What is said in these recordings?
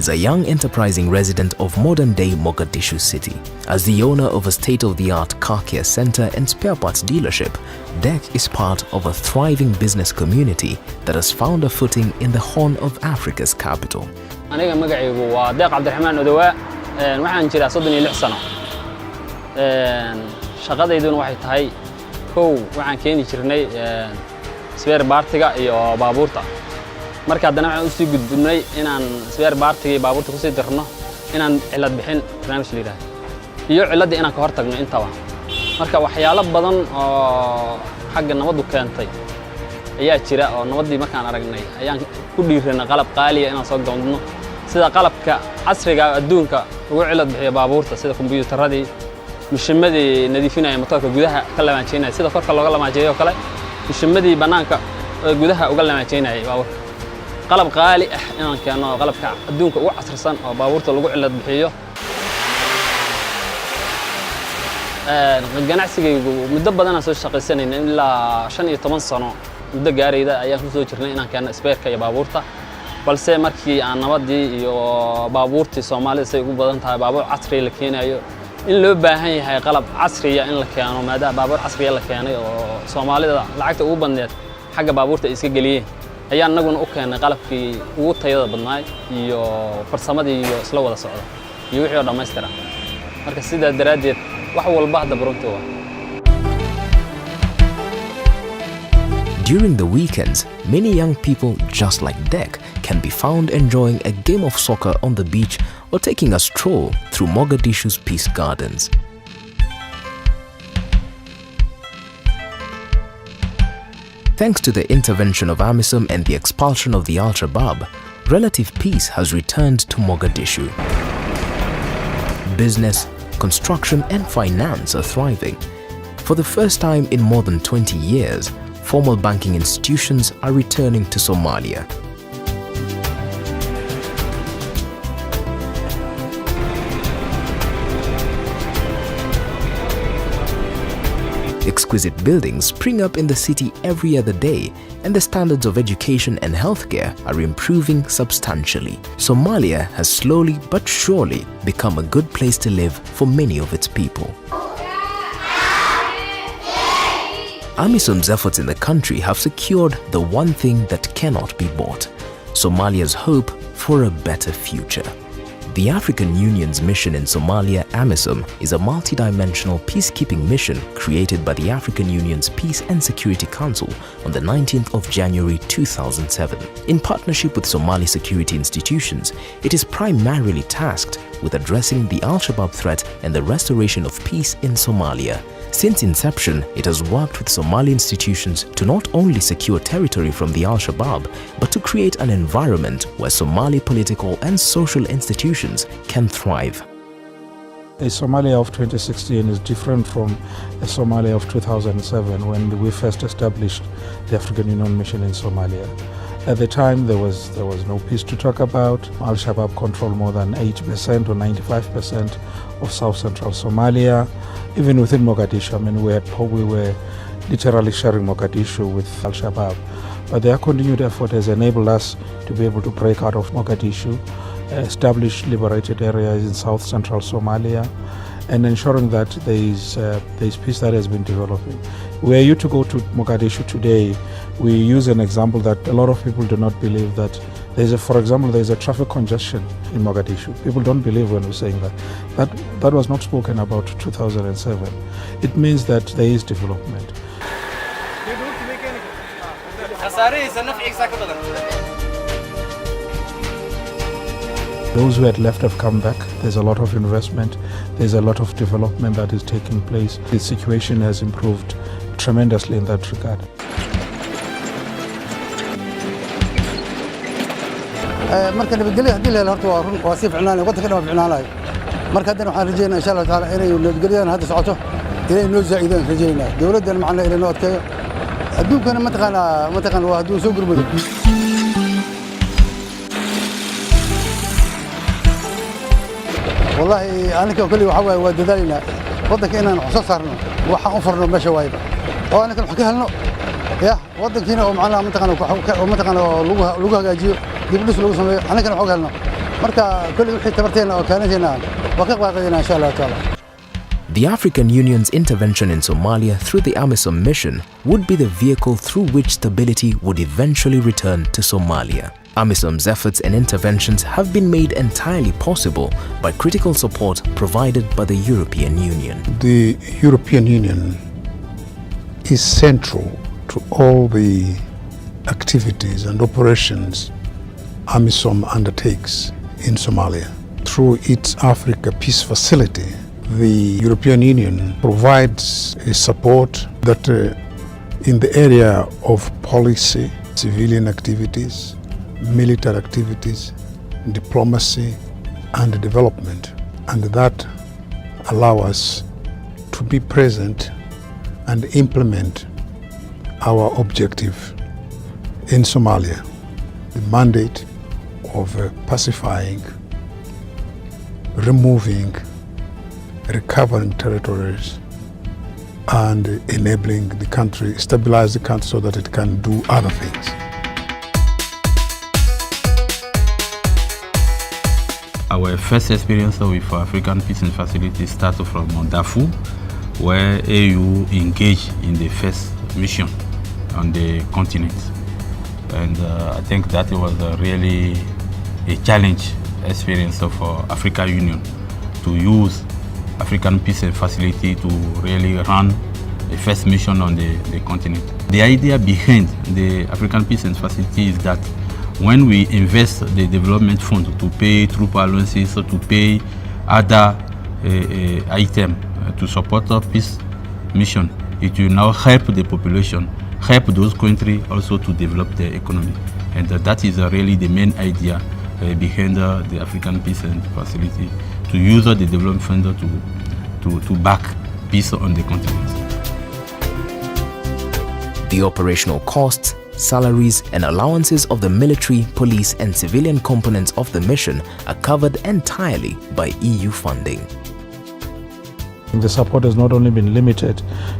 is a young enterprising resident of modern-day Mogadishu city. As the owner of a state-of-the-art car care center and spare parts dealership, Dek is part of a thriving business community that has found a footing in the Horn of Africa's capital. أنا مقعي وداق عبد الرحمن ودواء وحنا نجري صدني لحسنة شغادة يدون واحد هاي هو وحنا كيني شرني سبير بارتيجا يا بابورتا مركز دنا وحنا أسيق الدنيا إن سبير بارتيجا بابورتا كوسي درنا إن علاد بحين برنامج ليره يو علاد إنا كهرتك من إنت وان مركز وحياة بدن حق النبض وكانتي ayaa jira oo nabadii markaan aragnay ayaan ku dhiirana qalab qaali ah inaan soo go'no sida qalabka casriga adduunka ugu cilad bixiya baabuurta sida kombiyuutarradii mishimadii nadiifinaya motorka gudaha ka lamaanjeynay sida korka looga lamaanjeeyo kale mishimadii banaanka gudaha uga lamaanjeynay baabuurka qalab qaali ah inaan keeno qalabka adduunka ugu casrisan oo baabuurta lagu cilad bixiyo ganacsigaygu muddo badan soo shaqaysanayna ilaa 15 sano muddo gaarayda ayaan ku soo jirnay inaan keeno isbeerka iyo baabuurta balse markii aan nabadii iyo baabuurtii Soomaalida say ugu badan tahay baabuur casri la keenayo in loo baahan yahay qalab casri ah in la keeno maadaama baabuur casri ah la keenay oo Soomaalida lacagta ugu badneed xagga baabuurta iska galiyeen ayaan naguna u keenay qalabkii ugu tayada badnaay iyo farsamadii iyo isla wada socda iyo wixii oo dhameystiran marka sida daraadeed wax walba hadda barunto During the weekends, many young people just like Dek can be found enjoying a game of soccer on the beach or taking a stroll through Mogadishu's Peace Gardens. Thanks to the intervention of AMISOM and the expulsion of the Al-Shabaab, relative peace has returned to Mogadishu. Business, construction and finance are thriving. For the first time in more than 20 years, formal banking institutions are returning to Somalia. Exquisite buildings spring up in the city every other day, and the standards of education and healthcare are improving substantially. Somalia has slowly but surely become a good place to live for many of its people. AMISOM's efforts in the country have secured the one thing that cannot be bought: Somalia's hope for a better future. The African Union's mission in Somalia, AMISOM, is a multidimensional peacekeeping mission created by the African Union's Peace and Security Council on the 19th of January 2007. In partnership with Somali security institutions, it is primarily tasked with addressing the Al-Shabaab threat and the restoration of peace in Somalia. Since inception, it has worked with Somali institutions to not only secure territory from the Al-Shabaab, but to create an environment where Somali political and social institutions can thrive. The Somalia of 2016 is different from the Somalia of 2007 when we first established the African Union mission in Somalia. At the time, there was no peace to talk about. Al-Shabaab controlled more than 80% or 95% of South Central Somalia. Even within Mogadishu, I mean, we were literally sharing Mogadishu with Al-Shabaab. But their continued effort has enabled us to be able to break out of Mogadishu, establish liberated areas in South Central Somalia, and ensuring that there is peace that has been developing. Were you to go to Mogadishu today, we use an example that a lot of people do not believe that for example, there's a traffic congestion in Mogadishu. People don't believe when we're saying that. That was not spoken about 2007. It means that there is development. Those who had left have come back. There's a lot of investment. There's a lot of development that is taking place. The situation has improved tremendously in that regard. marka nabadgelyo hadii la horto waa run waa si ficnaan waddanka waa ficnaanay marka hadana waxaan rajaynayaa insha Allah taala inay nabadgelyadan hadda socoto inay noo zaaidaan rajaynaa dawladdan macna inay noo adkeeyo adduunkana ma taqaan waa hadduu soo gurmado wallahi anaka kulli waxa waa dadaalina waddanka inaan xuso saarno waxa u farno meesha waayba oo anaka wax ka helno ya waddankiina oo macna ma taqaan lagu hagaajiyo dib u dhis lagu sameeyo anaka wax ka helno marka kulli wixii tabarteena oo kaalinteena waa ka qaadayna insha Allah taala. The African Union's intervention in Somalia through the AMISOM mission would be the vehicle through which stability would eventually return to Somalia. AMISOM's efforts and interventions have been made entirely possible by critical support provided by the European Union. The European Union is central to all the activities and operations AMISOM undertakes in Somalia. Through its Africa Peace Facility, the European Union provides a support that in the area of policy, civilian activities, military activities, diplomacy and development, and that allow us to be present and implement our objective in Somalia, the mandate of pacifying, removing, recovering territories and enabling the country, stabilize the country so that it can do other things. Our first experience with African Peace and Facility started from Darfur, where AU engaged in the first mission on the continent. And I think that was really a challenge experience of African Union to use African Peace and Facility to really run the first mission on the continent. The idea behind the African Peace and Facility is that when we invest the development fund to pay troop allowances, to pay other items to support our peace mission, it will now help the population, help those countries also to develop their economy. And that is really the main idea behind the African Peace and Facility, to use the development fund to back peace on the continent. The operational costs, salaries and allowances of the military, police and civilian components of the mission are covered entirely by EU funding. The support has not only been limited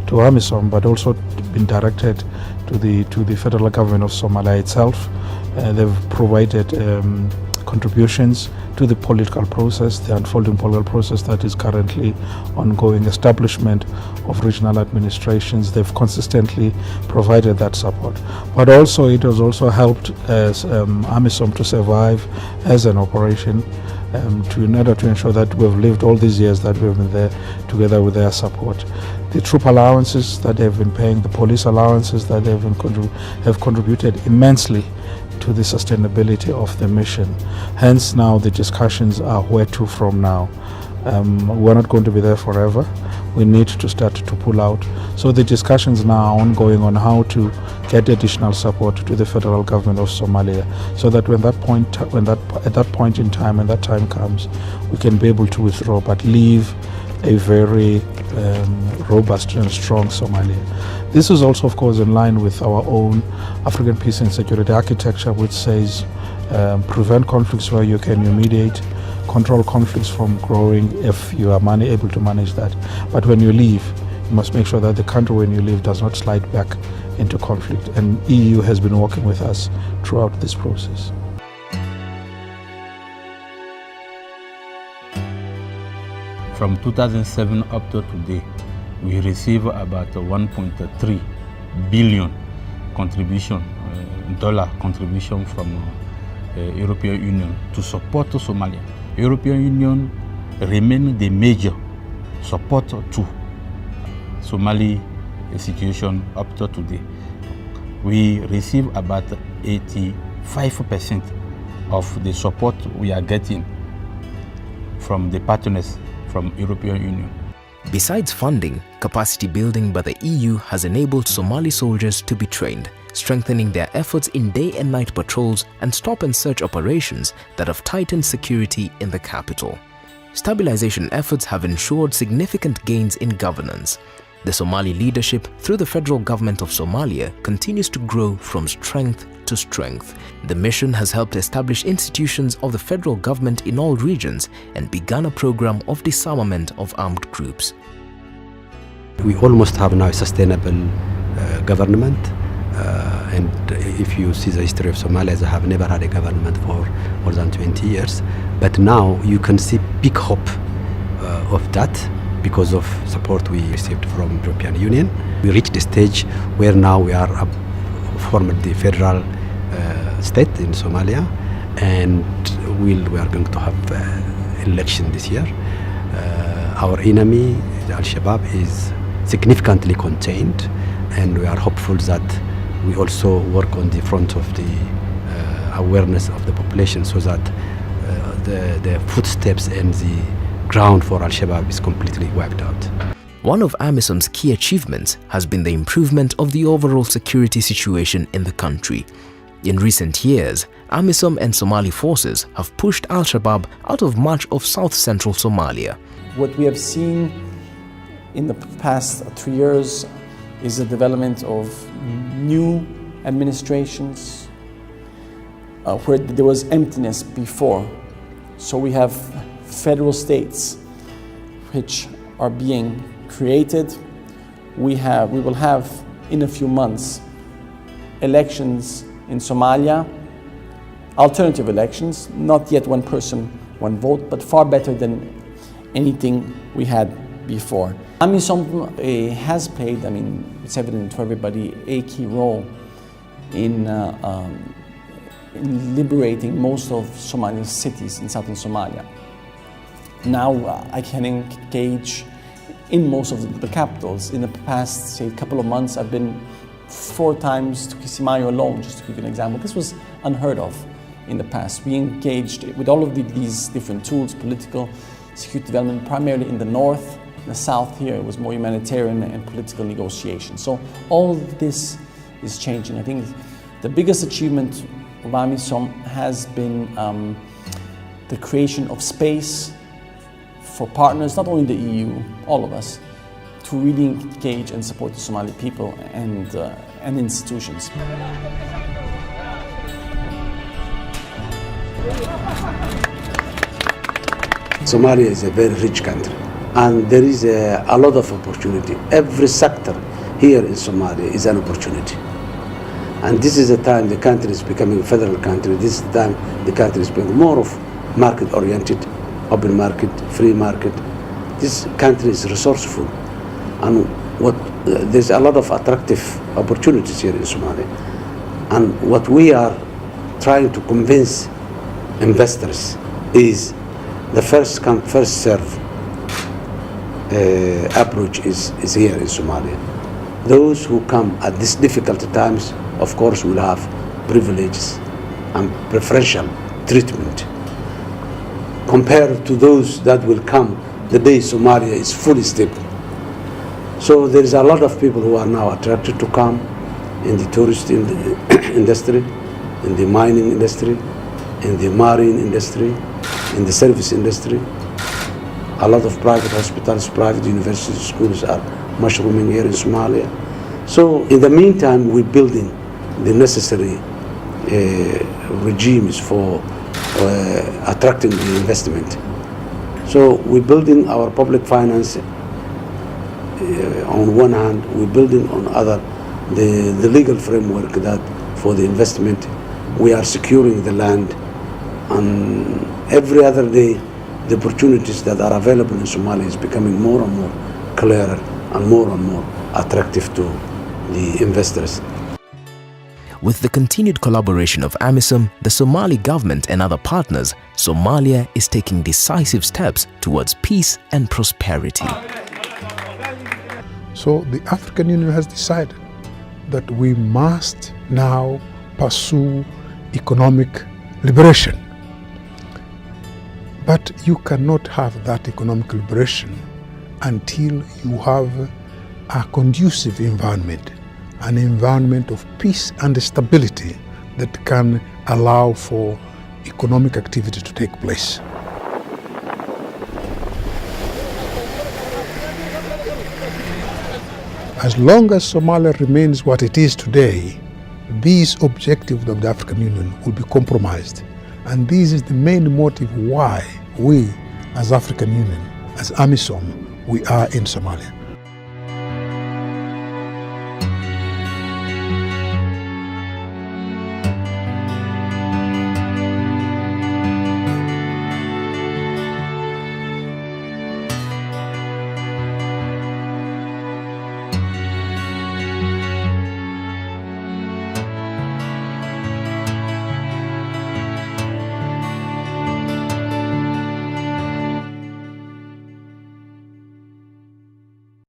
to AMISOM but also been directed to the federal government of Somalia itself. They've provided contributions to the political process, the unfolding political process that is currently ongoing, establishment of regional administrations. They've consistently provided that support. But also it has also helped AMISOM to survive as an operation in order to ensure that we've lived all these years that we've been there together with their support. The troop allowances that they've been paying, the police allowances that they've been have contributed immensely to the sustainability of the mission. Hence now the discussions are where to from now. We're not going to be there forever. We need to start to pull out. So the discussions now are ongoing on how to get additional support to the federal government of Somalia, so that at that point in time, when that time comes, we can be able to withdraw but leave a very robust and strong Somalia. This is also, of course, in line with our own African peace and security architecture, which says prevent conflicts where you can, you mediate, control conflicts from growing if you are able to manage that. But when you leave, you must make sure that the country when you leave does not slide back into conflict. And EU has been working with us throughout this process. From 2007 up to today, we receive about 1.3 billion dollar contribution from European Union to support Somalia. European Union remain the major support to Somali situation up to today. We receive about 85% of the support we are getting from the partners from European Union. Besides funding, capacity building by the EU has enabled Somali soldiers to be trained, strengthening their efforts in day and night patrols and stop and search operations that have tightened security in the capital. Stabilization efforts have ensured significant gains in governance. The Somali leadership, through the federal government of Somalia, continues to grow from strength to strength. The mission has helped establish institutions of the federal government in all regions and begun a program of disarmament of armed groups. We almost have now a sustainable government And if you see the history of Somalia, they have never had a government for more than 20 years. But now you can see big hope of that because of support we received from the European Union. We reached a stage where now we are formed the federal state in Somalia, and we are going to have election this year. Our enemy, the Al-Shabaab, is significantly contained, and we are hopeful that we also work on the front of the awareness of the population so that the footsteps and the ground for Al-Shabaab is completely wiped out. One of AMISOM's key achievements has been the improvement of the overall security situation in the country. In recent years, AMISOM and Somali forces have pushed Al-Shabaab out of much of south-central Somalia. What we have seen in the past 3 years is the development of new administrations where there was emptiness before. So we have federal states which are being created. We will have in a few months elections in Somalia, alternative elections, not yet one person, one vote, but far better than anything we had before. AMISOM has played, it's evident to everybody, a key role in liberating most of Somali cities in southern Somalia. Now I can engage in most of the capitals. In the past, say, couple of months, I've been 4 times to Kismayo alone, just to give you an example. This was unheard of in the past. We engaged with all of these different tools, political, security development, primarily in the north. In the south here, it was more humanitarian and political negotiation. So all this is changing. I think the biggest achievement of AMISOM has been the creation of space for partners, not only the EU, all of us, to really engage and support the Somali people and institutions. Somalia is a very rich country, and there is a lot of opportunity. Every sector here in Somalia is an opportunity. And this is the time the country is becoming a federal country. This is the time the country is becoming more of market-oriented, open market, free market. This country is resourceful, and there's a lot of attractive opportunities here in Somalia. And what we are trying to convince investors is the first come, first serve approach is here in Somalia. Those who come at these difficult times, of course, will have privileges and preferential treatment compared to those that will come the day Somalia is fully stable. So there is a lot of people who are now attracted to come in the tourist industry, in the mining industry, in the marine industry, in the service industry. A lot of private hospitals, private university schools are mushrooming here in Somalia. So in the meantime, we're building the necessary regimes for attracting the investment. So we're building our public finance on one hand, we're building on other the legal framework that for the investment, we are securing the land, and every other day the opportunities that are available in Somalia is becoming more and more clearer and more attractive to the investors. With the continued collaboration of AMISOM, the Somali government and other partners, Somalia is taking decisive steps towards peace and prosperity. So the African Union has decided that we must now pursue economic liberation. But you cannot have that economic liberation until you have a conducive environment, an environment of peace and stability that can allow for economic activity to take place. As long as Somalia remains what it is today, these objectives of the African Union will be compromised. And this is the main motive why we, as African Union, as AMISOM, we are in Somalia.